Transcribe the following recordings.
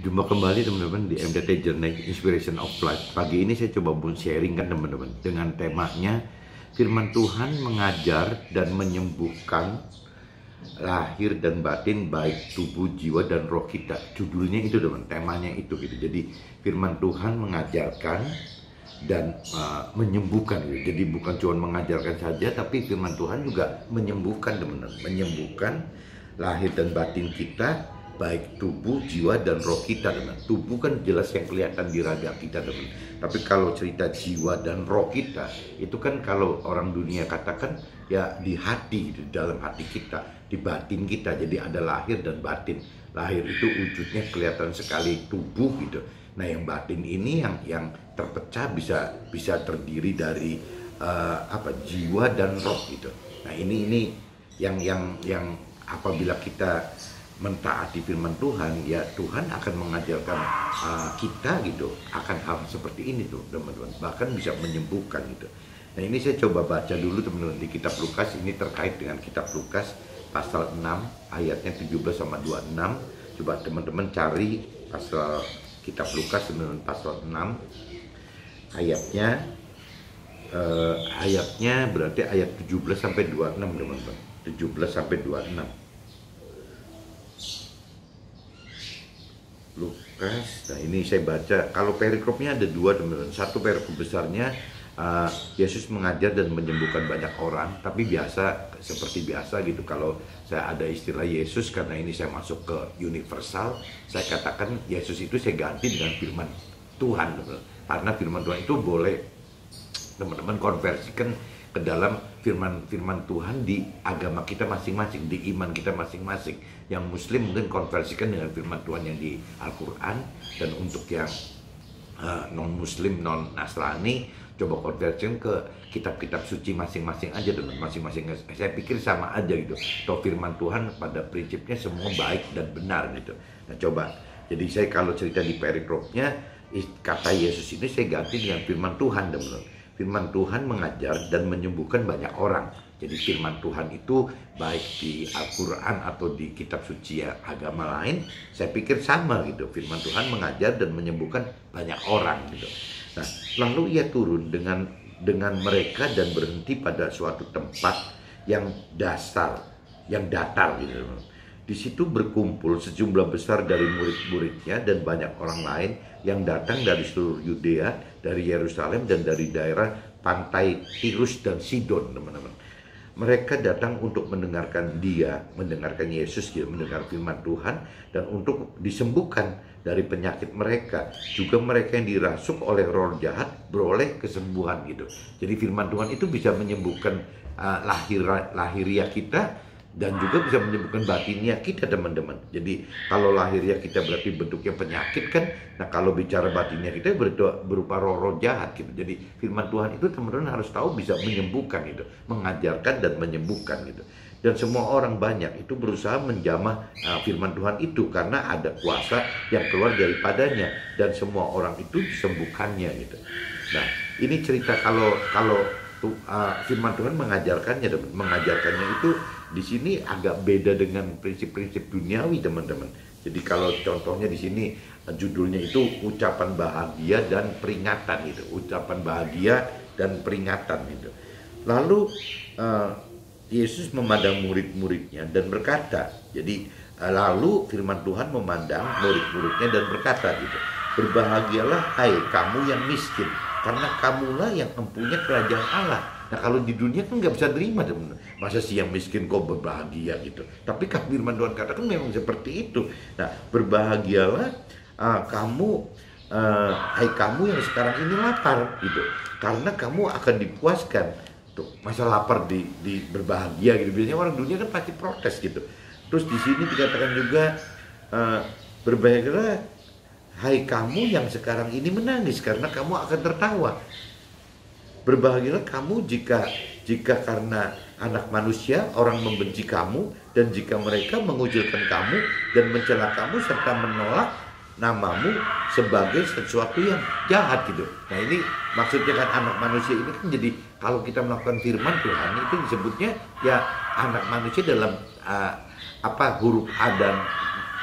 Jumpa kembali teman-teman di MDT Journey Inspiration of Life. Pagi ini saya coba sharing kan teman-teman dengan temanya firman Tuhan mengajar dan menyembuhkan lahir dan batin, baik tubuh, jiwa dan roh kita. Judulnya itu teman, temanya itu gitu. Jadi firman Tuhan mengajarkan dan menyembuhkan gitu. Jadi bukan cuma mengajarkan saja, tapi firman Tuhan juga menyembuhkan teman-teman, menyembuhkan lahir dan batin kita, baik tubuh, jiwa, dan roh kita, teman. Tubuh kan jelas yang kelihatan di raga kita, teman. Tapi kalau cerita jiwa dan roh kita, itu kan kalau orang dunia katakan ya di hati, di dalam hati kita, di batin kita. Jadi ada lahir dan batin. Lahir itu wujudnya kelihatan sekali tubuh gitu. Nah, yang batin ini yang terpecah bisa terdiri dari jiwa dan roh gitu. Nah, ini yang apabila kita mentaati firman Tuhan, ya Tuhan akan mengajarkan kita gitu akan hal seperti ini tuh teman-teman, bahkan bisa menyembuhkan gitu. Nah, ini saya coba baca dulu teman-teman di kitab Lukas. Ini terkait dengan kitab Lukas pasal 6 ayatnya 17 sama 26. Coba teman-teman cari pasal kitab Lukas teman-teman, pasal 6 ayatnya berarti ayat 17 sampai 26 teman-teman. 17 sampai 26. Lukas, nah ini saya baca, kalau perikopnya ada dua teman-teman. Satu perikop besarnya, Yesus mengajar dan menyembuhkan banyak orang. Tapi seperti biasa gitu, kalau saya ada istilah Yesus, karena ini saya masuk ke universal, saya katakan Yesus itu saya ganti dengan firman Tuhan, teman-teman. Karena firman Tuhan itu boleh teman-teman konversikan ke dalam firman Tuhan di agama kita masing-masing, di iman kita masing-masing. Yang Muslim mungkin konversikan dengan firman Tuhan yang di Al-Quran, dan untuk yang non-Muslim, non-Nasrani, coba konversikan ke kitab-kitab suci masing-masing aja teman, masing-masing. Saya pikir sama aja gitu. Toh firman Tuhan pada prinsipnya semua baik dan benar gitu. Nah, coba, jadi saya kalau cerita di perikopnya, kata Yesus ini saya ganti dengan firman Tuhan teman. Firman Tuhan mengajar dan menyembuhkan banyak orang. Jadi firman Tuhan itu baik di Al-Quran atau di kitab suci agama lain, saya pikir sama gitu. Firman Tuhan mengajar dan menyembuhkan banyak orang gitu. Nah, lalu ia turun dengan mereka dan berhenti pada suatu tempat yang datar gitu. Di situ berkumpul sejumlah besar dari murid-muridnya dan banyak orang lain yang datang dari seluruh Yudea, dari Yerusalem, dan dari daerah pantai Tirus dan Sidon, teman-teman. Mereka datang untuk mendengarkan Yesus, mendengar firman Tuhan, dan untuk disembuhkan dari penyakit mereka. Juga mereka yang dirasuk oleh roh jahat beroleh kesembuhan gitu. Jadi firman Tuhan itu bisa menyembuhkan lahiriah kita, dan juga bisa menyembuhkan batinnya kita, teman-teman. Jadi kalau lahirnya kita berarti bentuknya penyakit kan. Nah, kalau bicara batinnya kita berupa roh-roh jahat gitu. Jadi firman Tuhan itu teman-teman harus tahu bisa menyembuhkan gitu, mengajarkan dan menyembuhkan gitu. Dan semua orang banyak itu berusaha menjamah firman Tuhan itu, karena ada kuasa yang keluar daripadanya, dan semua orang itu disembuhkannya gitu. Nah, ini cerita kalau firman Tuhan mengajarkannya itu di sini agak beda dengan prinsip-prinsip duniawi, teman-teman. Jadi kalau contohnya di sini judulnya itu ucapan bahagia dan peringatan gitu, ucapan bahagia dan peringatan gitu. Lalu Yesus memandang murid-muridnya dan berkata, jadi lalu firman Tuhan memandang murid-muridnya dan berkata gitu, berbahagialah hai kamu yang miskin, karena kamulah yang mempunyai kerajaan Allah. Nah, kalau di dunia kan nggak bisa terima, teman. Masa sih yang miskin kok berbahagia gitu. Tapi kan firman Tuhan katakan memang seperti itu. Nah, berbahagialah hai kamu yang sekarang ini lapar gitu, karena kamu akan dipuaskan. Tuh, masa lapar di berbahagia gitu. Biasanya orang dunia kan pasti protes gitu. Terus di sini dikatakan juga berbahagialah hai kamu yang sekarang ini menangis, karena kamu akan tertawa. Berbahagialah kamu jika karena anak manusia orang membenci kamu, dan jika mereka mengucilkan kamu dan mencela kamu serta menolak namamu sebagai sesuatu yang jahat gitu. Nah, ini maksudnya kan anak manusia ini kan, jadi kalau kita melakukan firman Tuhan itu disebutnya ya anak manusia dalam huruf A dan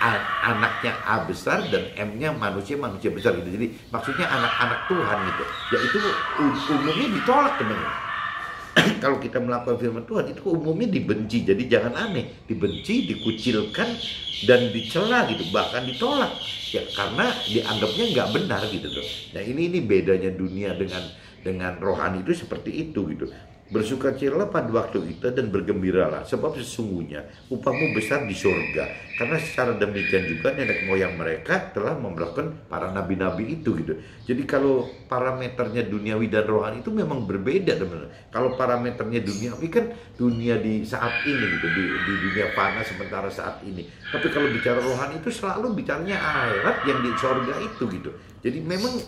anaknya A besar dan M-nya manusia besar gitu. Jadi maksudnya anak-anak Tuhan gitu. Ya itu umumnya ditolak teman-teman. Kalau kita melakukan firman Tuhan itu umumnya dibenci. Jadi jangan aneh, dibenci, dikucilkan dan dicela gitu, bahkan ditolak. Ya karena dianggapnya nggak benar gitu tuh. Nah ini bedanya dunia dengan rohani itu seperti itu gitu. Bersukacitalah pada waktu kita dan bergembiralah, sebab sesungguhnya upahmu besar di surga. Karena secara demikian juga nenek moyang mereka telah memperlakukan para nabi-nabi itu gitu. Jadi kalau parameternya duniawi dan rohani itu memang berbeda teman-teman. Kalau parameternya duniawi kan dunia di saat ini gitu, di dunia fana sementara saat ini. Tapi kalau bicara rohani itu selalu bicaranya akhirat yang di surga itu gitu. Jadi memang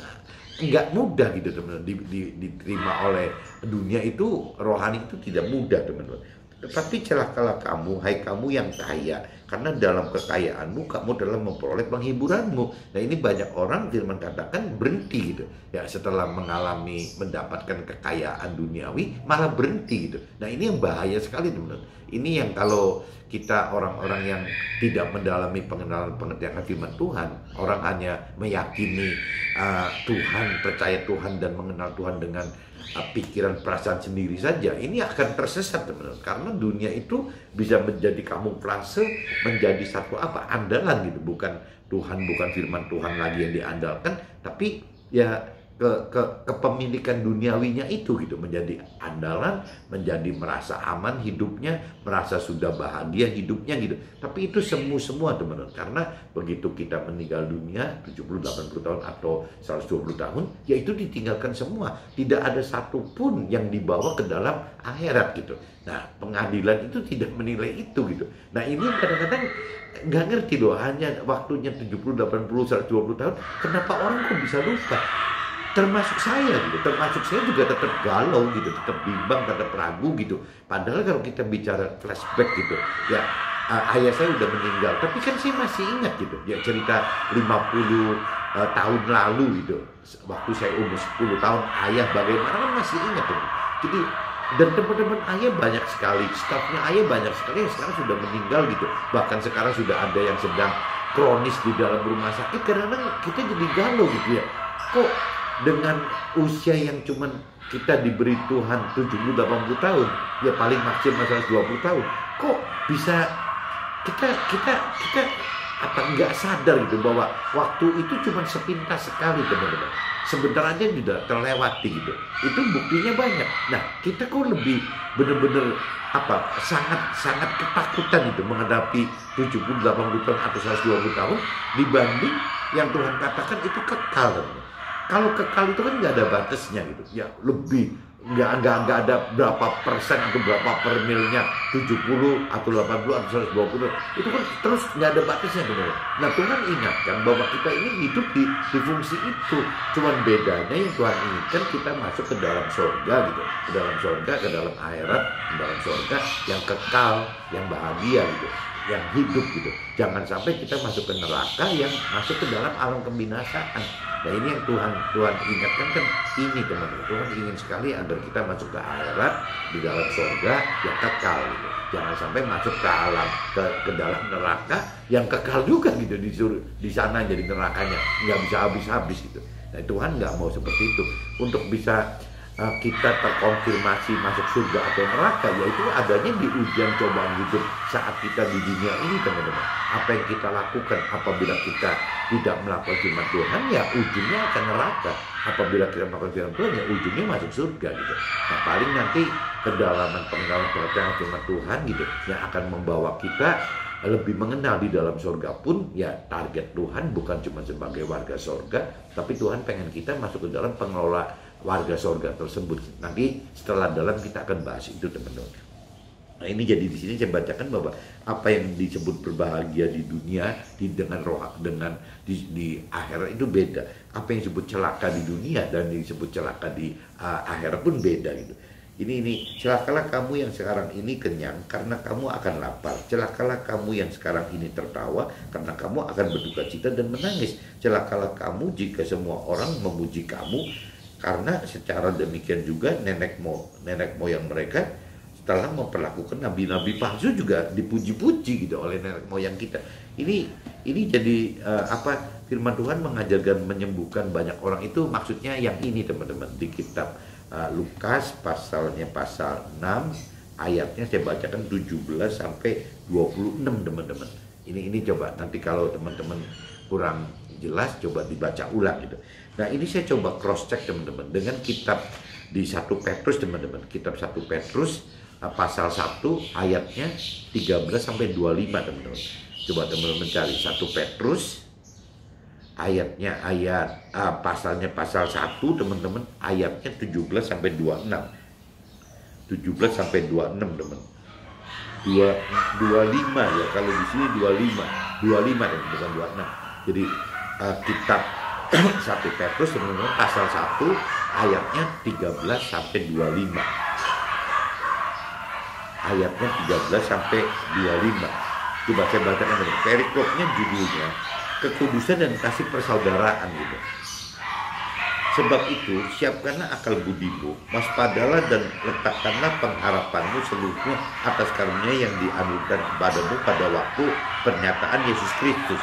nggak mudah gitu teman-teman diterima oleh dunia itu. Rohani itu tidak mudah teman-teman. Tetapi celakalah kamu, hai kamu yang kaya, karena dalam kekayaanmu kamu dalam memperoleh penghiburanmu. Nah ini banyak orang firman katakan berhenti gitu ya, setelah mendapatkan kekayaan duniawi malah berhenti gitu. Nah ini yang bahaya sekali teman-teman. Ini yang kalau kita orang-orang yang tidak mendalami pengertian firman Tuhan, orang hanya meyakini Tuhan, percaya Tuhan dan mengenal Tuhan dengan pikiran perasaan sendiri saja, ini akan tersesat teman-teman. Karena dunia itu bisa menjadi kamuflase, menjadi satu andalan gitu, bukan Tuhan, bukan firman Tuhan lagi yang diandalkan, tapi ya kepemilikan duniawinya itu gitu menjadi andalan, menjadi merasa aman hidupnya, merasa sudah bahagia hidupnya gitu. Tapi itu semua teman-teman, karena begitu kita meninggal dunia 70-80 tahun atau 120 tahun, ya itu ditinggalkan semua. Tidak ada satupun yang dibawa ke dalam akhirat gitu. Nah pengadilan itu tidak menilai itu gitu. Nah ini kadang-kadang nggak ngerti loh, hanya waktunya 70, 80, 120 tahun, kenapa orang kok bisa lupa? Termasuk saya gitu, termasuk saya juga tetap galau gitu, tetap bimbang, tetap ragu gitu. Padahal kalau kita bicara flashback gitu, ya ayah saya udah meninggal, tapi kan saya masih ingat gitu, ya cerita 50 tahun lalu gitu, waktu saya umur 10 tahun, ayah bagaimana kan masih ingat gitu. Jadi dan teman-teman ayah banyak sekali, stafnya ayah banyak sekali yang sekarang sudah meninggal gitu. Bahkan sekarang sudah ada yang sedang kronis di dalam rumah sakit. Kadang-kadang kita jadi galau gitu ya, kok dengan usia yang cuman kita diberi Tuhan 70-80 tahun, ya paling maksimal 120 tahun, kok bisa kita nggak sadar gitu bahwa waktu itu cuma sepintas sekali teman-teman, sebentar aja sudah terlewati gitu. Itu buktinya banyak. Nah kita kok lebih bener-bener sangat ketakutan itu menghadapi 70-80 tahun atau 120 tahun dibanding yang Tuhan katakan itu kekal. Kalau kekal itu kan nggak ada batasnya gitu, ya lebih nggak ada berapa persen atau berapa per milnya, 70 atau 80 atau 120, itu kan terus nggak ada batasnya benar. Nah Tuhan ingatkan bahwa kita ini hidup di fungsi itu, cuman bedanya yang Tuhan inginkan kita masuk ke dalam surga gitu, ke dalam surga, ke dalam akhirat, ke dalam surga yang kekal, yang bahagia gitu, yang hidup gitu. Jangan sampai kita masuk ke neraka yang masuk ke dalam alam kebinasaan. Nah ini yang Tuhan ingatkan kan ini teman-teman. Tuhan ingin sekali agar kita masuk ke akhirat di dalam surga yang kekal gitu. Jangan sampai masuk ke alam ke dalam neraka yang kekal juga gitu, disuruh di sana jadi nerakanya nggak bisa habis-habis gitu. Nah Tuhan nggak mau seperti itu. Untuk bisa kita terkonfirmasi masuk surga atau neraka, yaitu adanya di ujian cobaan hidup saat kita di dunia ini teman-teman. Apa yang kita lakukan apabila kita tidak melakukan firman Tuhan, ya ujungnya akan neraka. Apabila kita melakukan firman Tuhan, ya ujungnya masuk surga gitu. Nah paling nanti kedalaman pengenalan firman Tuhan gitu yang akan membawa kita lebih mengenal di dalam surga pun, ya target Tuhan bukan cuma sebagai warga surga, tapi Tuhan pengen kita masuk ke dalam pengelola warga surga tersebut. Nanti setelah dalam kita akan bahas itu teman-teman. Nah ini jadi di sini saya bacakan bahwa apa yang disebut berbahagia di dunia di akhirat itu beda. Apa yang disebut celaka di dunia dan disebut celaka di akhirat pun beda gitu. Ini celakalah kamu yang sekarang ini kenyang karena kamu akan lapar. Celakalah kamu yang sekarang ini tertawa karena kamu akan berduka cita dan menangis. Celakalah kamu jika semua orang memuji kamu, karena secara demikian juga nenek moyang mereka setelah memperlakukan nabi-nabi palsu juga dipuji-puji gitu oleh nenek moyang kita. Ini jadi firman Tuhan mengajarkan menyembuhkan banyak orang itu maksudnya yang ini teman-teman di kitab Lukas pasal 6 ayatnya saya bacakan 17 sampai 26 teman-teman. Ini coba nanti kalau teman-teman kurang jelas coba dibaca ulang gitu. Nah, ini saya coba cross check teman-teman dengan kitab di 1 Petrus teman-teman. Kitab 1 Petrus pasal 1 ayatnya 13 sampai 25 teman-teman. Coba teman-teman cari 1 Petrus pasalnya pasal 1 teman-teman, ayatnya 17 sampai 26. 17 sampai 26 teman. 25 ya, kalau di sini 25 teman, bukan 26. Jadi kitab 1 Petrus teman-teman pasal 1 ayatnya 13 sampai 25. Ayatnya 13 sampai 25. Coba saya bacakan teman. Perikopnya judulnya kekudusan dan kasih persaudaraan gitu. Sebab itu, siapkanlah akal budimu, waspadalah dan letakkanlah pengharapanmu seluruhnya atas karunia yang dianugerahkan kepadamu pada waktu pernyataan Yesus Kristus.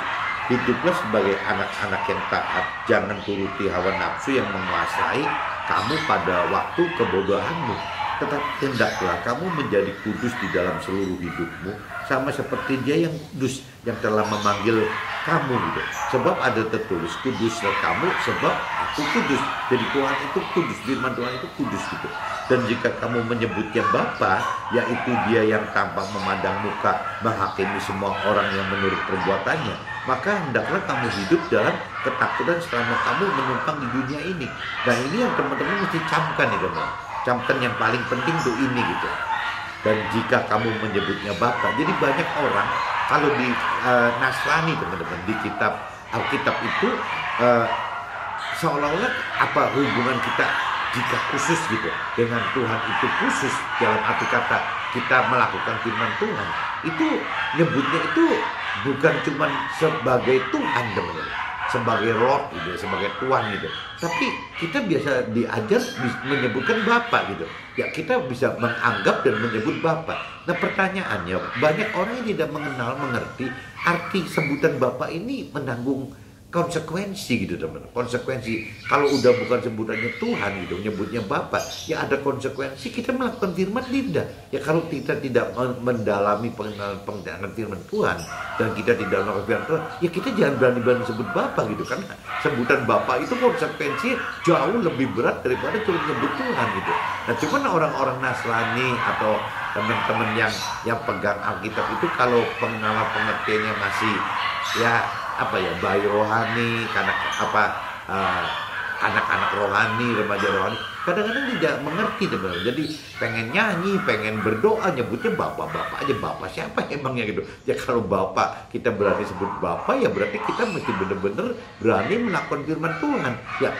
Hiduplah sebagai anak-anak yang taat, jangan turuti hawa nafsu yang menguasai kamu pada waktu kebodohanmu. Tetapi hendaklah kamu menjadi kudus di dalam seluruh hidupmu, sama seperti Dia yang kudus yang telah memanggil kamu gitu. Sebab ada tertulis, kuduslah kamu sebab aku kudus. Jadi Tuhan itu kudus, firman Tuhan itu kudus gitu. Dan jika kamu menyebutnya Bapa, yaitu Dia yang tanpa memandang muka menghakimi semua orang yang menurut perbuatannya, maka hendaklah kamu hidup dalam ketakutan selama kamu menumpang di dunia ini. Nah, ini yang teman-teman mesti camkan nih teman. Camkan yang paling penting tuh ini gitu. Dan jika kamu menyebutnya Bapa, jadi banyak orang kalau di Nasrani teman-teman, di kitab Alkitab itu seolah-olah apa hubungan kita jika khusus gitu dengan Tuhan itu khusus dalam arti kata kita melakukan firman Tuhan itu nyebutnya itu bukan cuma sebagai Tuhan teman-teman, sebagai Lord gitu, sebagai Tuhan gitu. Tapi kita biasa diajar menyebutkan Bapa gitu. Ya kita bisa menganggap dan menyebut Bapa. Nah pertanyaannya, banyak orang yang tidak mengerti arti sebutan Bapa ini menanggung konsekuensi gitu teman. Konsekuensi kalau udah bukan sebutannya Tuhan gitu, nyebutnya Bapa, ya ada konsekuensi kita melakukan firman tidak. Ya kalau kita tidak mendalami pengenalan firman Tuhan dan kita tidak melakukan firman Tuhan, ya kita jangan berani-berani sebut Bapa gitu, karena sebutan Bapa itu konsekuensi jauh lebih berat daripada cuma nyebut Tuhan gitu. Nah cuman orang-orang Nasrani atau teman-teman yang pegang Alkitab itu kalau pengenalan pengertiannya masih ya bayi rohani, anak-anak rohani, remaja rohani, kadang-kadang tidak mengerti teman-teman. Jadi pengen nyanyi, pengen berdoa, nyebutnya Bapak aja. Bapak siapa emangnya gitu. Ya kalau Bapak kita berani sebut Bapak, ya berarti kita mesti benar-benar berani melakukan firman Tuhan. Ya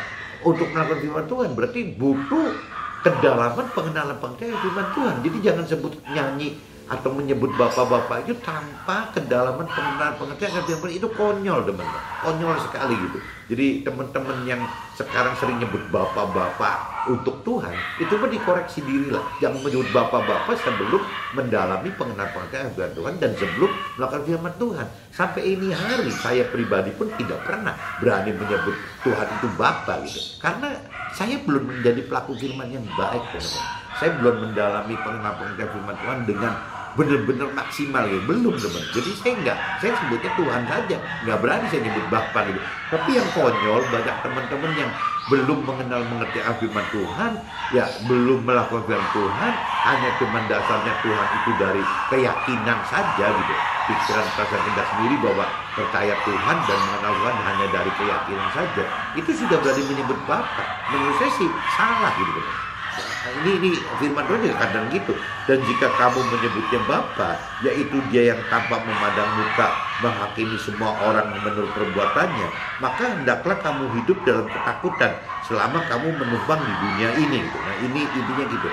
untuk melakukan firman Tuhan berarti butuh kedalaman pengenalan firman Tuhan. Jadi jangan sebut nyanyi atau menyebut bapak-bapak itu tanpa kedalaman pengenalan pengertian firman itu konyol teman-teman, konyol sekali gitu. Jadi teman-teman yang sekarang sering nyebut bapak-bapak untuk Tuhan itu mah dikoreksi diri lah, jangan menyebut bapak-bapak sebelum mendalami pengenalan pengertian firman Tuhan dan sebelum melakukan firman Tuhan. Sampai ini hari saya pribadi pun tidak pernah berani menyebut Tuhan itu Bapa gitu, karena saya belum menjadi pelaku firman yang baik teman-teman. Saya belum mendalami pengenalan pengertian firman Tuhan dengan benar-benar maksimal ya, belum teman. Jadi saya sebutnya Tuhan saja, nggak berani saya nyebut Bapa gitu. Tapi yang konyol banyak teman-teman yang belum mengerti firman Tuhan, ya belum melakukan firman Tuhan, hanya cuma dasarnya Tuhan itu dari keyakinan saja gitu. Pikiran perasaan kita sendiri bahwa percaya Tuhan dan mengenal Tuhan hanya dari keyakinan saja, itu sudah berani menyebut Bapa. Menurut saya sih salah gitu. Ini firman Tuhan juga kadang gitu. Dan jika kamu menyebutnya Bapa, yaitu Dia yang tanpa memandang muka menghakimi semua orang menurut perbuatannya, maka hendaklah kamu hidup dalam ketakutan selama kamu menumpang di dunia ini gitu. Nah ini intinya gitu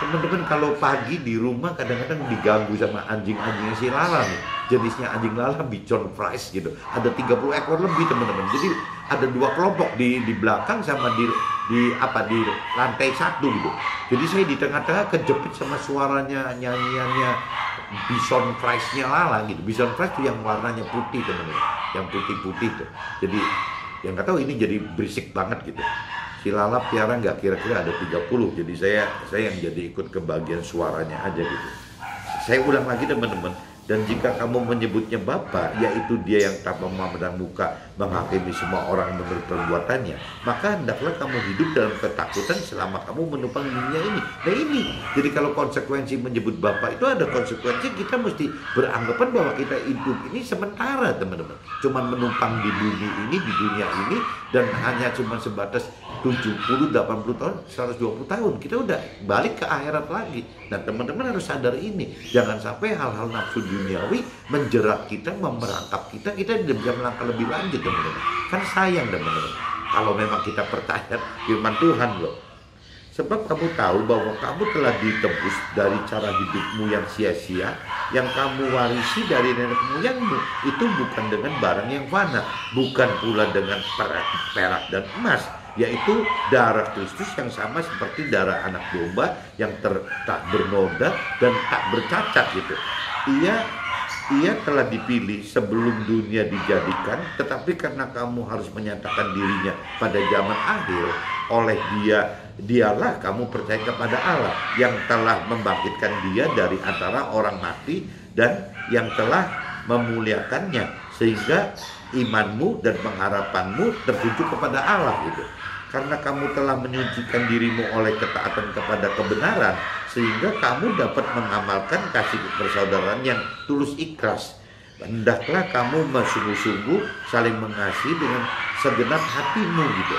teman-teman. Kalau pagi di rumah kadang-kadang diganggu sama anjing-anjingnya si Lala nih, jenisnya anjing Lala Bichon Frise gitu, ada 30 ekor lebih teman-teman. Jadi ada dua kelompok di belakang sama di di lantai 1 gitu. Jadi saya di tengah-tengah kejepit sama suaranya, nyanyiannya Bison Christ-nya Lala gitu. Bison Christ itu yang warnanya putih teman-teman, yang putih-putih tuh. Jadi yang nggak tahu ini jadi berisik banget gitu. Si Lala Piara nggak kira-kira ada 30, jadi saya yang jadi ikut ke bagian suaranya aja gitu. Saya ulang lagi teman-teman, dan jika kamu menyebutnya Bapa, yaitu Dia yang tak memandang muka menghakimi semua orang menurut perbuatannya, maka hendaklah kamu hidup dalam ketakutan selama kamu menumpang dunia ini. Nah ini, jadi kalau konsekuensi menyebut Bapa itu ada konsekuensi, kita mesti beranggapan bahwa kita hidup ini sementara teman-teman, cuman menumpang di bumi ini, di dunia ini, dan hanya cuma sebatas 70, 80 tahun, 120 tahun, kita udah balik ke akhirat lagi. Nah teman-teman harus sadar ini, jangan sampai hal-hal nafsu duniawi menjerat kita, memerangkap kita tidak bisa melangkah lebih lanjut teman-teman. Kan sayang teman-teman, kalau memang kita percaya firman Tuhan loh. Sebab kamu tahu bahwa kamu telah ditebus dari cara hidupmu yang sia-sia, yang kamu warisi dari nenek moyangmu, itu bukan dengan barang yang fana, bukan pula dengan perak dan emas, yaitu darah Kristus yang sama seperti darah anak domba yang tak bernoda dan tak bercacat gitu. Ia telah dipilih sebelum dunia dijadikan, tetapi karena kamu harus menyatakan dirinya pada zaman akhir, oleh dialah kamu percaya kepada Allah yang telah membangkitkan dia dari antara orang mati dan yang telah memuliakannya, sehingga imanmu dan pengharapanmu tertuju kepada Allah gitu. Karena kamu telah menyucikan dirimu oleh ketaatan kepada kebenaran, sehingga kamu dapat mengamalkan kasih persaudaraan yang tulus ikhlas. Hendaklah kamu sungguh-sungguh saling mengasihi dengan segenap hatimu gitu.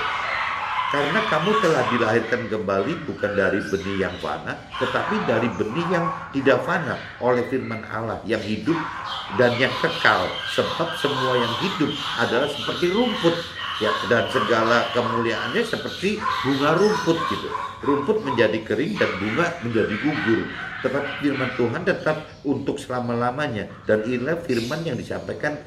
Karena kamu telah dilahirkan kembali bukan dari benih yang fana, tetapi dari benih yang tidak fana oleh firman Allah yang hidup dan yang kekal. Sebab semua yang hidup adalah seperti rumput, ya, dan segala kemuliaannya seperti bunga rumput gitu. Rumput menjadi kering dan bunga menjadi gugur. Tetapi firman Tuhan tetap untuk selama-lamanya. Dan inilah firman yang disampaikan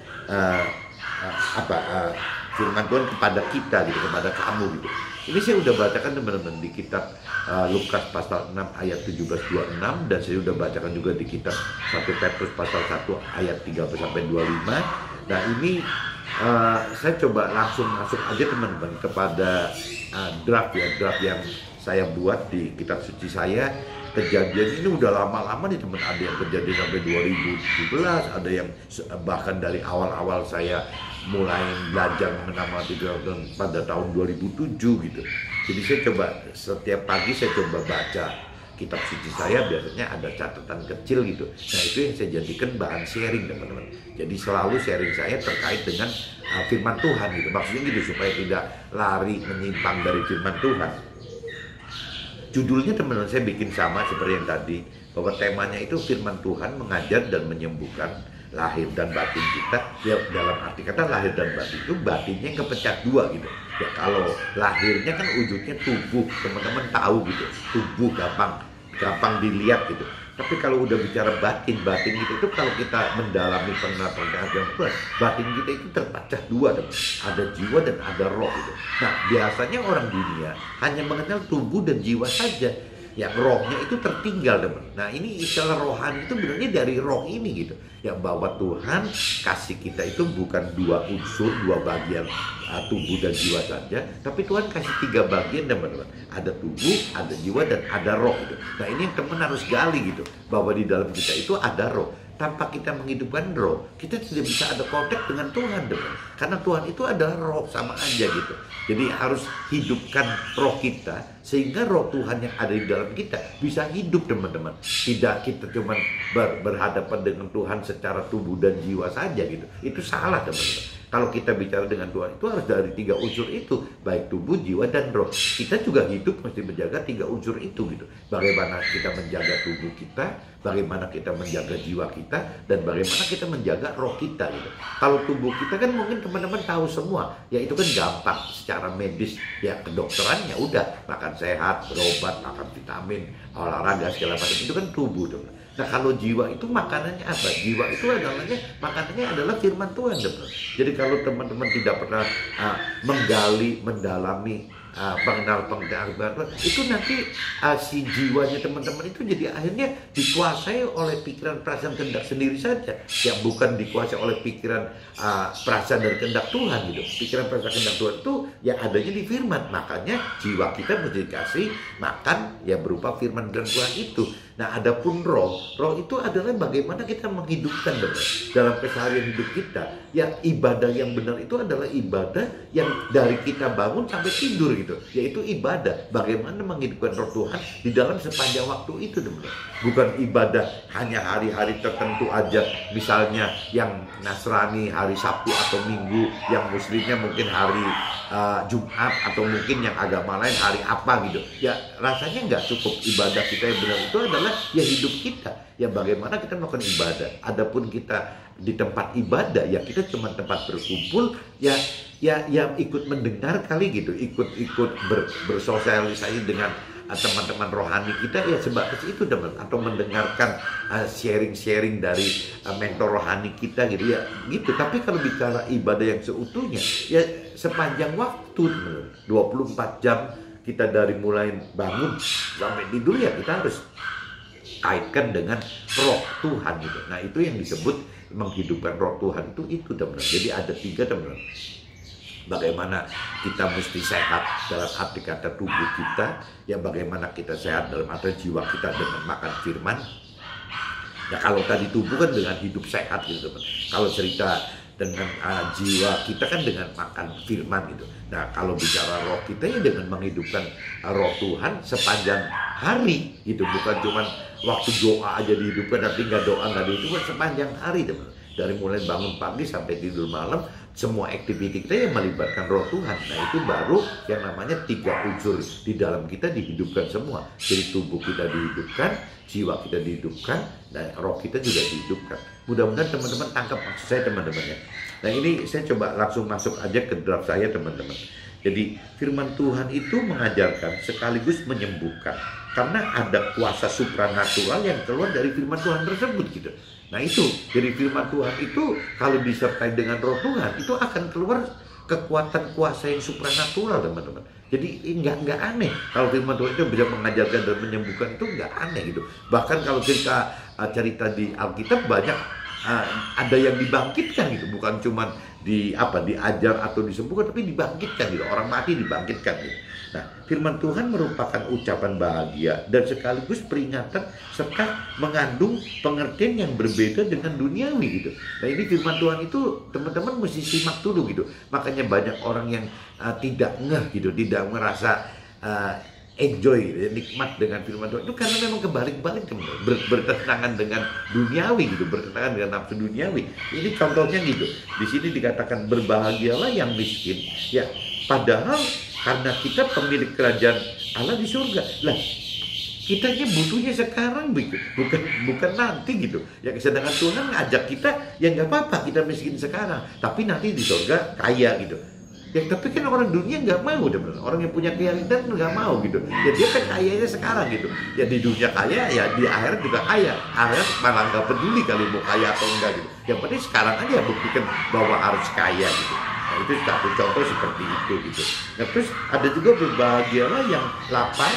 firman Tuhan kepada kita gitu, kepada kamu gitu. Ini saya udah bacakan teman-teman di kitab Lukas pasal 6 ayat 17-26, dan saya udah bacakan juga di kitab 1 Petrus pasal 1 ayat 30-25. Nah ini saya coba langsung masuk aja teman-teman kepada draft yang saya buat di kitab suci saya. Kejadian ini udah lama-lama nih teman, ada yang kejadian sampai 2017, ada yang bahkan dari awal-awal saya mulai belajar mengenal Tuhan pada tahun 2007 gitu. Jadi saya coba setiap pagi saya coba baca kitab suci saya, biasanya ada catatan kecil gitu. Nah itu yang saya jadikan bahan sharing teman-teman. Jadi selalu sharing saya terkait dengan firman Tuhan gitu. Maksudnya gitu supaya tidak lari menyimpang dari firman Tuhan. Judulnya teman-teman saya bikin sama seperti yang tadi, bahwa temanya itu firman Tuhan mengajar dan menyembuhkan lahir dan batin kita. Ya, dalam arti kata lahir dan batin itu batinnya yang kepecah dua gitu. Ya kalau lahirnya kan wujudnya tubuh, teman-teman tahu gitu, tubuh gampang dilihat gitu. Tapi kalau udah bicara batin gitu, itu kalau kita mendalami pengertian Tuhan, batin kita itu terpecah dua, ada jiwa dan ada roh gitu. Nah biasanya orang dunia hanya mengenal tubuh dan jiwa saja, yang rohnya itu tertinggal teman. Nah ini istilah rohani itu benarnya dari roh ini gitu, yang bahwa Tuhan kasih kita itu bukan dua unsur, dua bagian tubuh dan jiwa saja, tapi Tuhan kasih 3 bagian teman-teman. Ada tubuh, ada jiwa, dan ada roh gitu. Nah ini yang teman harus gali gitu, bahwa di dalam kita itu ada roh. Tanpa kita menghidupkan roh, kita tidak bisa ada kontak dengan Tuhan teman. Karena Tuhan itu adalah roh, sama aja gitu. Jadi harus hidupkan roh kita, sehingga roh Tuhan yang ada di dalam kita bisa hidup teman-teman. Tidak kita cuma berhadapan dengan Tuhan secara tubuh dan jiwa saja gitu. Itu salah teman-teman. Kalau kita bicara dengan Tuhan itu harus dari 3 unsur itu, baik tubuh, jiwa, dan roh. Kita juga hidup mesti menjaga 3 unsur itu gitu. Bagaimana kita menjaga tubuh kita, bagaimana kita menjaga jiwa kita, dan bagaimana kita menjaga roh kita gitu. Kalau tubuh kita kan mungkin teman-teman tahu semua, ya itu kan gampang secara medis, ya kedokteran ya udah, makan sehat, berobat, makan vitamin, olahraga segala macam, itu kan tubuh teman. Nah kalau jiwa itu makanannya apa? Jiwa itu makanannya adalah firman Tuhan teman. Jadi kalau teman-teman tidak pernah menggali, mendalami pengenal Tuhan, itu nanti si jiwanya teman-teman itu jadi akhirnya dikuasai oleh pikiran, perasaan, kehendak sendiri saja, yang bukan dikuasai oleh pikiran, perasaan dan kehendak Tuhan gitu. Pikiran, perasaan, kehendak Tuhan itu yang adanya di firman. Makanya jiwa kita mesti dikasih makan ya berupa firman dan Tuhan itu. Nah, adapun roh itu adalah bagaimana kita menghidupkan dalam keseharian hidup kita. Ya, ibadah yang benar itu adalah ibadah yang dari kita bangun sampai tidur gitu. Yaitu ibadah. Bagaimana menghidupkan roh Tuhan di dalam sepanjang waktu itu, teman-teman. Bukan ibadah hanya hari-hari tertentu aja. Misalnya yang Nasrani hari Sabtu atau Minggu, yang Muslimnya mungkin hari Jumat, atau mungkin yang agama lain hari apa gitu. Ya, rasanya nggak cukup. Ibadah kita yang benar itu adalah ya hidup kita, ya bagaimana kita melakukan ibadah. Adapun kita di tempat ibadah, ya kita cuma tempat berkumpul, ya ikut mendengar kali gitu, ikut bersosialisasi dengan teman-teman rohani kita, ya sebatas itu teman, atau mendengarkan sharing dari mentor rohani kita gitu ya gitu. Tapi kalau bicara ibadah yang seutuhnya, ya sepanjang waktu 24 jam kita dari mulai bangun sampai tidur, ya kita harus kaitkan dengan roh Tuhan gitu. Nah, itu yang disebut menghidupkan roh Tuhan itu teman-teman. Jadi ada 3 teman-teman. Bagaimana kita mesti sehat dalam arti kata tubuh kita, ya bagaimana kita sehat dalam arti jiwa kita dengan makan firman. Ya kalau tadi tubuh kan dengan hidup sehat gitu teman. Kalau cerita dengan jiwa kita kan dengan makan firman gitu. Nah, kalau bicara roh kita ya dengan menghidupkan roh Tuhan sepanjang hari gitu. Bukan cuma waktu doa aja dihidupkan, nanti nggak doa nggak dihidupkan, sepanjang hari teman. Dari mulai bangun pagi sampai tidur malam, semua aktiviti kita yang melibatkan roh Tuhan. Nah, itu baru yang namanya 3 unsur di dalam kita dihidupkan semua. Jadi tubuh kita dihidupkan, jiwa kita dihidupkan, dan roh kita juga dihidupkan. Mudah-mudahan teman-teman tangkap maksud saya, teman-teman ya. Nah, ini saya coba langsung masuk aja ke draft saya, teman-teman. Jadi firman Tuhan itu mengajarkan sekaligus menyembuhkan, karena ada kuasa supranatural yang keluar dari firman Tuhan tersebut gitu. Nah, itu dari firman Tuhan itu kalau disertai dengan roh Tuhan itu akan keluar kekuatan kuasa yang supranatural, teman-teman. Jadi nggak aneh kalau firman Tuhan itu bisa mengajarkan dan menyembuhkan, itu nggak aneh gitu. Bahkan kalau kita cerita di Alkitab banyak ada yang dibangkitkan gitu, bukan cuma diajar atau disembuhkan, tapi dibangkitkan gitu. Orang mati dibangkitkan gitu. Nah, firman Tuhan merupakan ucapan bahagia dan sekaligus peringatan serta mengandung pengertian yang berbeda dengan duniawi gitu. Nah, ini firman Tuhan itu teman-teman mesti simak dulu gitu. Makanya banyak orang yang tidak ngeh gitu, tidak merasa enjoy, nikmat dengan firman Tuhan itu karena memang kebalik-balik teman-teman, bertentangan dengan duniawi gitu, bertentangan dengan nafsu duniawi. Ini contohnya gitu. Di sini dikatakan berbahagialah yang miskin. Ya, padahal karena kita pemilik kerajaan Allah di surga. Lah, kitanya butuhnya sekarang begitu, bukan nanti gitu. Ya, sedangkan Tuhan ngajak kita, ya nggak apa-apa kita miskin sekarang, tapi nanti di surga kaya gitu. Ya, tapi kan orang dunia nggak mau, orang yang punya keyakinan nggak mau gitu. Ya dia kan kayanya sekarang gitu. Ya di dunia kaya, ya di akhirat juga kaya. Akhirat malah nggak peduli kali mau kaya atau enggak gitu. Yang penting sekarang aja buktikan bahwa harus kaya gitu. Nah, itu satu contoh seperti itu gitu. Nah, terus ada juga berbahagialah yang lapar,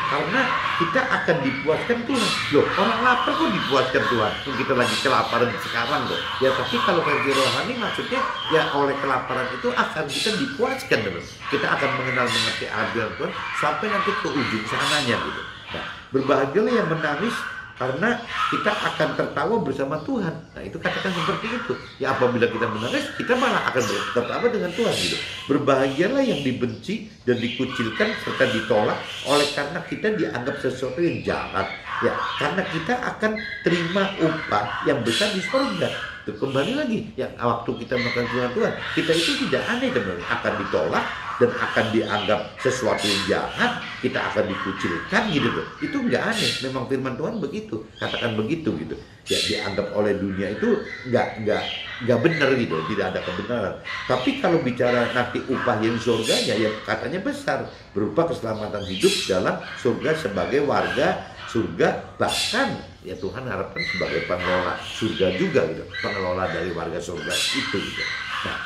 karena kita akan dipuaskan Tuhan. Loh, orang lapar kok dipuaskan Tuhan? Kita lagi kelaparan sekarang loh. Ya, tapi kalau versi rohani maksudnya ya oleh kelaparan itu akan kita dipuaskan terus. Kita akan mengenal-mengerti ajaran Tuhan sampai nanti ke ujung sananya gitu. Nah, berbahagialah yang menangis karena kita akan tertawa bersama Tuhan. Nah, itu katakan seperti itu. Ya, apabila kita menangis, kita malah akan tertawa dengan Tuhan gitu. Berbahagialah yang dibenci dan dikucilkan serta ditolak oleh karena kita dianggap sesuatu yang jahat. Ya, karena kita akan terima upah yang besar di surga. Kembali lagi, yang waktu kita melakukan firman Tuhan, kita itu tidak aneh teman, akan ditolak dan akan dianggap sesuatu yang jahat, kita akan dikucilkan gitu loh. Itu nggak aneh, memang firman Tuhan begitu, katakan begitu gitu. Ya, dianggap oleh dunia itu nggak benar gitu, tidak ada kebenaran. Tapi kalau bicara nanti upah yang di surganya, ya katanya besar, berupa keselamatan hidup dalam surga sebagai warga surga, bahkan ya Tuhan harapkan sebagai pengelola surga juga gitu, pengelola dari warga surga itu gitu. Nah,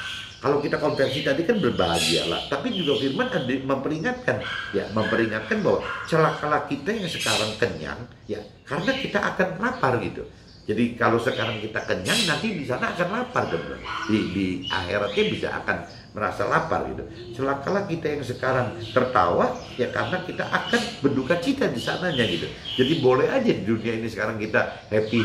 Kalau kita konversi tadi kan berbahagialah, tapi juga firman ada memperingatkan, ya memperingatkan bahwa celakalah kita yang sekarang kenyang, ya karena kita akan lapar gitu. Jadi kalau sekarang kita kenyang, nanti di sana akan lapar, teman-teman. Di akhiratnya bisa akan merasa lapar gitu. Celakalah kita yang sekarang tertawa, ya karena kita akan berduka cita di sananya gitu. Jadi boleh aja di dunia ini sekarang kita happy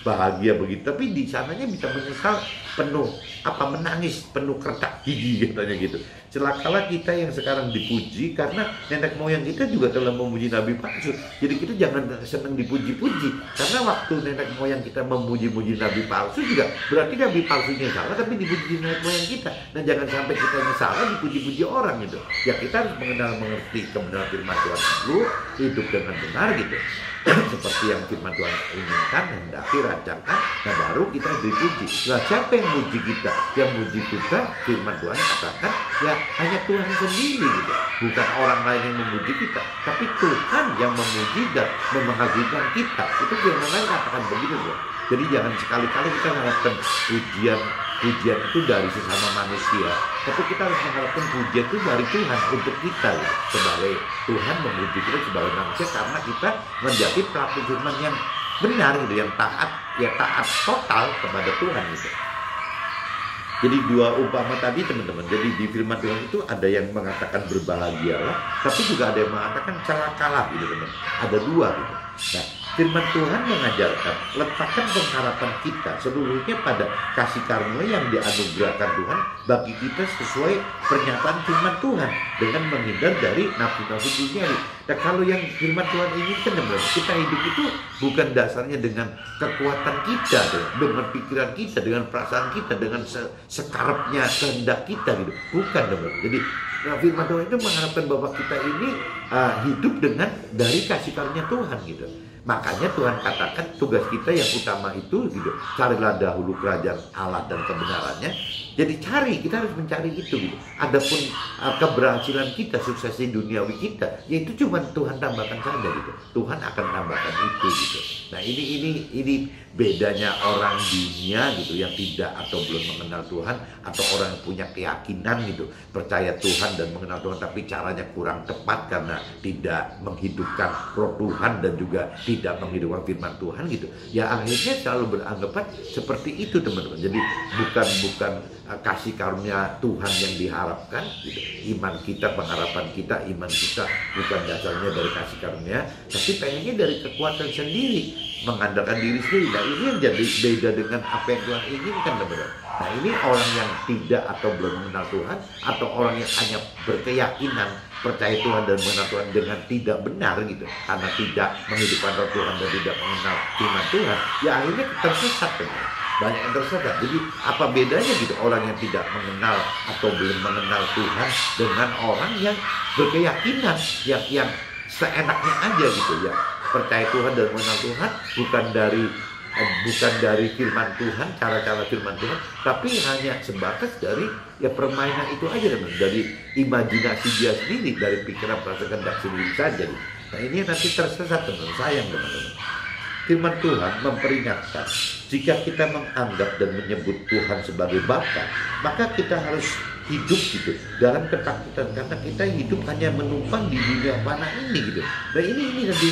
bahagia begitu, tapi di sananya bisa menyesal, penuh menangis, penuh kertak gigi katanya gitu. Celakalah kita yang sekarang dipuji karena nenek moyang kita juga telah memuji nabi palsu. Jadi kita jangan senang dipuji-puji, karena waktu nenek moyang kita memuji-muji nabi palsu juga berarti nabi palsunya salah, tapi dipuji nenek moyang kita. Nah jangan sampai kita salah dipuji-puji orang gitu. Ya kita harus mengerti kebenaran firman Tuhan dulu, hidup dengan benar gitu. Seperti yang firman Tuhan inginkan, hendaki, rancangkan, nah baru kita dipuji. Nah siapa yang muji kita? Yang muji kita, firman Tuhan katakan, ya hanya Tuhan sendiri gitu. Bukan orang lain yang memuji kita, tapi Tuhan yang memuji dan mengagungkan kita. Itu firman Tuhan katakan begitu bro. Jadi jangan sekali-kali kita mengharapkan pujian itu dari sesama manusia, tapi kita harus mengharapkan pujian itu dari Tuhan untuk kita gitu. Sebagai Tuhan memuji kita sebagai manusia karena kita menjadi pelaku firman yang benar gitu, yang taat total kepada Tuhan gitu. Jadi dua umpama tadi teman-teman. Jadi di firman Tuhan itu ada yang mengatakan berbahagialah, tapi juga ada yang mengatakan celakalah gitu teman. Ada dua gitu. Nah, firman Tuhan mengajarkan letakkan pengharapan kita seluruhnya pada kasih karunia yang dianugerahkan Tuhan bagi kita sesuai pernyataan firman Tuhan dengan menghindar dari nafsu-nafsu duniawi. Nah kalau yang firman Tuhan inginkan teman-teman, kita hidup itu bukan dasarnya dengan kekuatan kita, dengan pikiran kita, dengan perasaan kita, dengan sekarapnya kehendak kita gitu. Bukan teman-teman. Jadi firman Tuhan itu mengharapkan bahwa kita ini hidup dengan dari kasih karunia Tuhan gitu. Makanya Tuhan katakan tugas kita yang utama itu gitu, carilah dahulu kerajaan Allah dan kebenarannya. Jadi kita harus mencari itu gitu. Adapun keberhasilan kita, suksesi duniawi kita, yaitu cuma Tuhan tambahkan saja gitu. Tuhan akan tambahkan itu gitu. Nah ini bedanya orang dunia gitu yang tidak atau belum mengenal Tuhan, atau orang yang punya keyakinan gitu, percaya Tuhan dan mengenal Tuhan, tapi caranya kurang tepat karena tidak menghidupkan roh Tuhan dan juga tidak menghidupkan firman Tuhan gitu. Ya akhirnya selalu beranggapan seperti itu teman-teman. Jadi bukan kasih karunia Tuhan yang diharapkan gitu. Iman kita, pengharapan kita, iman kita bukan dasarnya dari kasih karunia, tapi pengennya dari kekuatan sendiri, mengandalkan diri sendiri. Nah ini yang jadi beda dengan apa yang Tuhan inginkan teman-teman. Nah ini orang yang tidak atau belum mengenal Tuhan, atau orang yang hanya berkeyakinan percaya Tuhan dan mengenal Tuhan dengan tidak benar gitu, karena tidak menghidupkan roh Tuhan dan tidak mengenal firman Tuhan, ya akhirnya tersesat teman. Banyak yang tersesat. Jadi apa bedanya gitu orang yang tidak mengenal atau belum mengenal Tuhan dengan orang yang berkeyakinan, yang seenaknya aja gitu ya, percaya Tuhan dan mengenal Tuhan bukan dari firman Tuhan, cara-cara firman Tuhan, tapi hanya sebatas dari permainan itu aja teman, dari imajinasi dia sendiri, dari pikiran perasaan kehendak sendiri saja. Nah ini nanti tersesat teman, sayang teman-teman. Firman Tuhan memperingatkan, jika kita menganggap dan menyebut Tuhan sebagai Bapa, maka kita harus hidup gitu dalam ketakutan, karena kita hidup hanya menumpang di dunia mana ini gitu. Nah ini nanti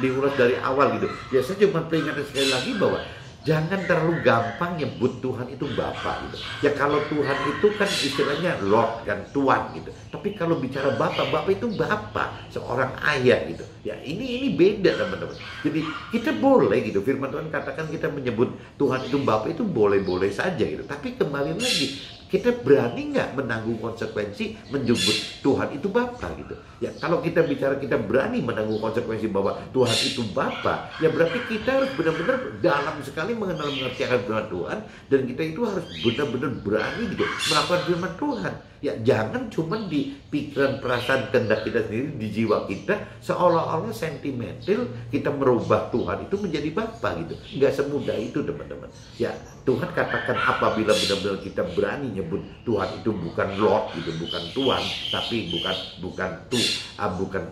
diulas dari awal gitu. Ya saya cuma peringatkan sekali lagi bahwa jangan terlalu gampang nyebut Tuhan itu Bapa gitu. Ya kalau Tuhan itu kan istilahnya Lord kan, Tuhan gitu. Tapi kalau bicara Bapa itu Bapa, seorang ayah gitu. Ya ini beda teman-teman. Jadi kita boleh gitu, firman Tuhan katakan kita menyebut Tuhan itu Bapa itu boleh-boleh saja gitu. Tapi kembali lagi, kita berani nggak menanggung konsekuensi menyebut Tuhan itu Bapa gitu. Ya kalau kita bicara kita berani menanggung konsekuensi bahwa Tuhan itu Bapa, ya berarti kita harus benar-benar dalam sekali mengerti akan firman Tuhan, dan kita itu harus benar-benar berani gitu melakukan firman Tuhan. Ya jangan cuma di pikiran perasaan kehendak kita sendiri, di jiwa kita seolah-olah sentimental kita merubah Tuhan itu menjadi Bapa gitu. Nggak semudah itu teman-teman. Ya Tuhan katakan apabila benar-benar kita berani nyebut Tuhan itu bukan Lord gitu, bukan Tuhan, tapi bukan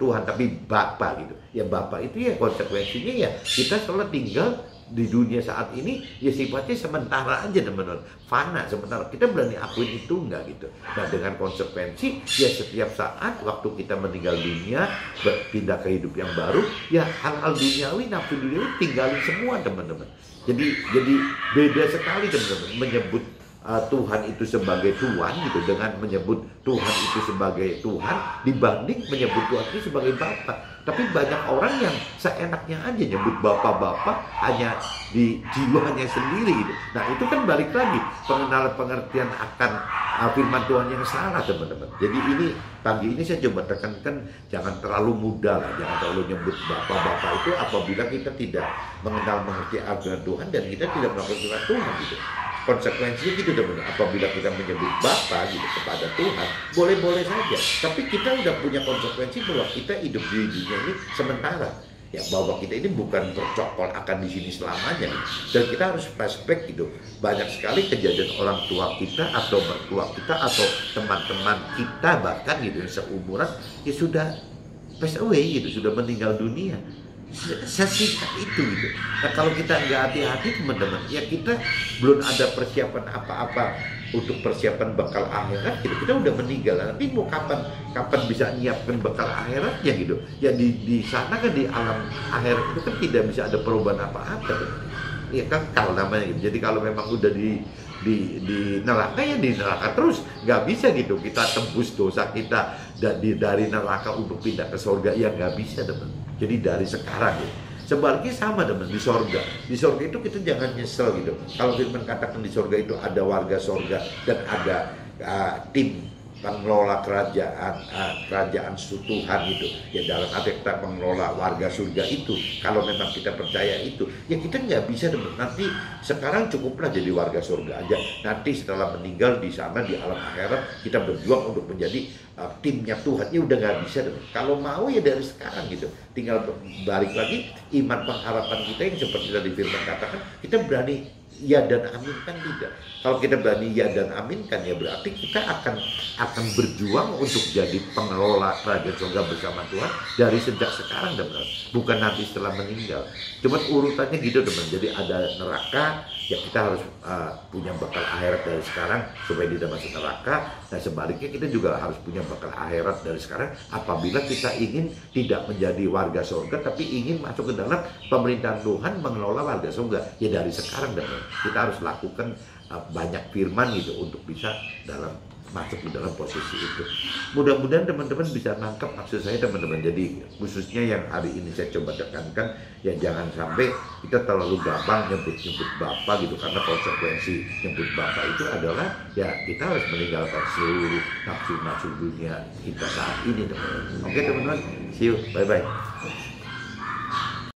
Tuhan tapi Bapa gitu. Ya Bapa itu ya konsekuensinya ya kita selalu tinggal di dunia saat ini ya sifatnya sementara aja teman-teman, fana sementara. Kita berani akuin itu enggak gitu. Nah dengan konsekuensi ya setiap saat waktu kita meninggal dunia berpindah ke hidup yang baru, ya hal-hal duniawi, nafsu duniawi tinggalin semua teman-teman. Jadi beda sekali teman-teman menyebut Tuhan itu sebagai Tuhan gitu, dengan menyebut Tuhan itu sebagai Tuhan dibanding menyebut Tuhan itu sebagai Bapa. Tapi banyak orang yang seenaknya aja nyebut Bapak-bapak hanya di jiwanya sendiri gitu. Nah itu kan balik lagi pengenalan pengertian akan firman Tuhan yang salah teman-teman. Jadi ini pagi ini saya coba tekankan jangan terlalu mudah lah, jangan terlalu nyebut Bapak-bapak itu apabila kita tidak mengenal mengerti firman Tuhan dan kita tidak melakukan firman Tuhan gitu. Konsekuensinya gitu teman-teman, apabila kita menyebut Bapa gitu kepada Tuhan, boleh-boleh saja. Tapi kita udah punya konsekuensi bahwa kita hidup di dunia ini sementara. Ya bahwa kita ini bukan bercokol akan di sini selamanya. Dan kita harus flashback gitu. Banyak sekali kejadian orang tua kita atau mertua kita atau teman-teman kita bahkan gitu seumuran ya sudah pass away gitu, sudah meninggal dunia. Sesingkat itu gitu. Nah kalau kita nggak hati-hati teman-teman, ya kita belum ada persiapan apa-apa untuk persiapan bekal akhirat gitu. Kita udah meninggal, nanti mau kapan bisa nyiapkan bekal akhiratnya gitu. Ya di sana kan di alam akhirat itu kan tidak bisa ada perubahan apa-apa. Ya kan kalau namanya gitu. Jadi kalau memang udah di neraka ya di neraka terus, nggak bisa gitu kita tembus dosa kita dari neraka untuk pindah ke surga, ya nggak bisa teman. Jadi dari sekarang ya. Sebaliknya sama teman di sorga. Di sorga itu kita jangan nyesel gitu. Kalau firman katakan di sorga itu ada warga sorga dan ada tim pengelola kerajaan Tuhan itu. Ya dalam arti kita mengelola warga surga itu. Kalau memang kita percaya itu, ya kita nggak bisa teman. Nanti sekarang cukuplah jadi warga surga aja. Nanti setelah meninggal di sana di alam akhirat kita berjuang untuk menjadi timnya Tuhan. Ya udah nggak bisa teman. Kalau mau ya dari sekarang gitu. Tinggal balik lagi iman pengharapan kita yang seperti tadi firman katakan, kita berani ya dan aminkan tidak. Kalau kita berani ya dan aminkan ya berarti kita akan berjuang untuk jadi pengelola kerajaan surga bersama Tuhan dari sejak sekarang teman, bukan nanti setelah meninggal. Cuma urutannya gitu teman. Jadi ada neraka, ya kita harus punya bekal akhirat dari sekarang supaya tidak masuk neraka. Nah sebaliknya kita juga harus punya bekal akhirat dari sekarang apabila kita ingin tidak menjadi warga surga tapi ingin masuk ke dalam pemerintahan Tuhan mengelola warga surga. Ya dari sekarang teman, kita harus lakukan banyak firman gitu untuk bisa masuk di dalam posisi itu. Mudah-mudahan teman-teman bisa nangkep maksud saya teman-teman. Jadi khususnya yang hari ini saya coba tekankan, ya jangan sampai kita terlalu gampang nyebut Bapa gitu, karena konsekuensi nyebut Bapa itu adalah ya kita harus meninggalkan seluruh nafsu-nafsu dunia kita saat ini teman-teman. Oke teman-teman, see you, bye-bye.